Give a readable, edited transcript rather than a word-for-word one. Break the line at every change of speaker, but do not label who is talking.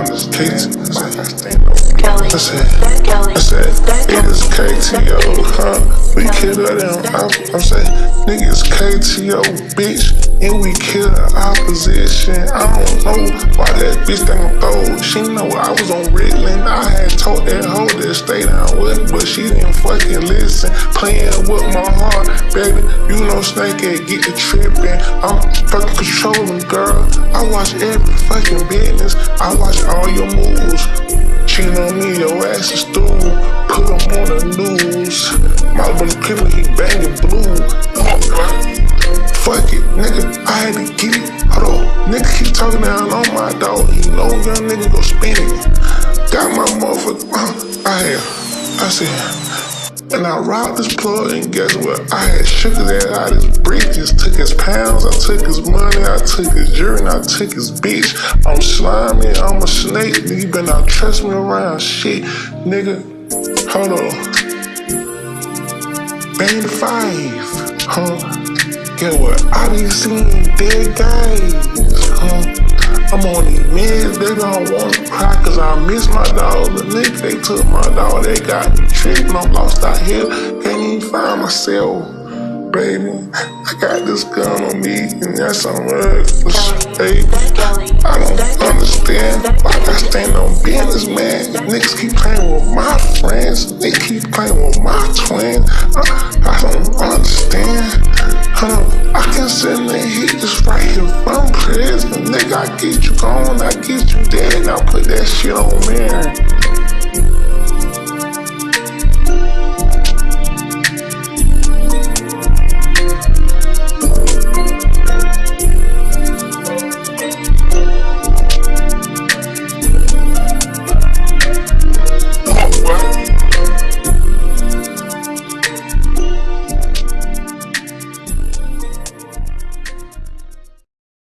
this KT. I said, it is KTO, huh? We kill them. I'm saying, niggas KTO, bitch, and we kill the opposition. I don't know why that bitch think throw. She know I was on Ritalin. I had told that hoe to stay down with me, but she didn't fucking listen. Playing with my heart, baby. You know Snakehead get the trippin'. I'm fucking controlling, girl. I watch every fucking business. I watch all your moves. Cheating on me, your ass is through. Put him on the news. My brother Clipper, he banging blue. Fuck it, nigga, I had to get it. Hold on, nigga keep talking down on my dog. He know young nigga go spin it. Got my motherfucker, I said, and I robbed this plug, and guess what? I had shook his ass out of his bridges, took his pounds, I took his money, I took his jewelry, and I took his bitch. I'm slimy, I'm a snake, nigga, you better not trust me around shit, nigga. Hold on. Bang the 5, huh? Get what? I be seeing dead guys, huh? I'm on these meds, they don't want to cry cause I miss my dog. The nigga, they took my dog, they got me tripping, I'm lost out here, can't even find myself, baby. I got this gun on me, and that's some reckless, baby. I don't understand why I stand on business, man. Niggas keep playing with my friends, they keep playing with my twins. I don't understand. I can send the heat just right here from prison. Nigga, I get you gone, I get you dead, and I put that shit on there.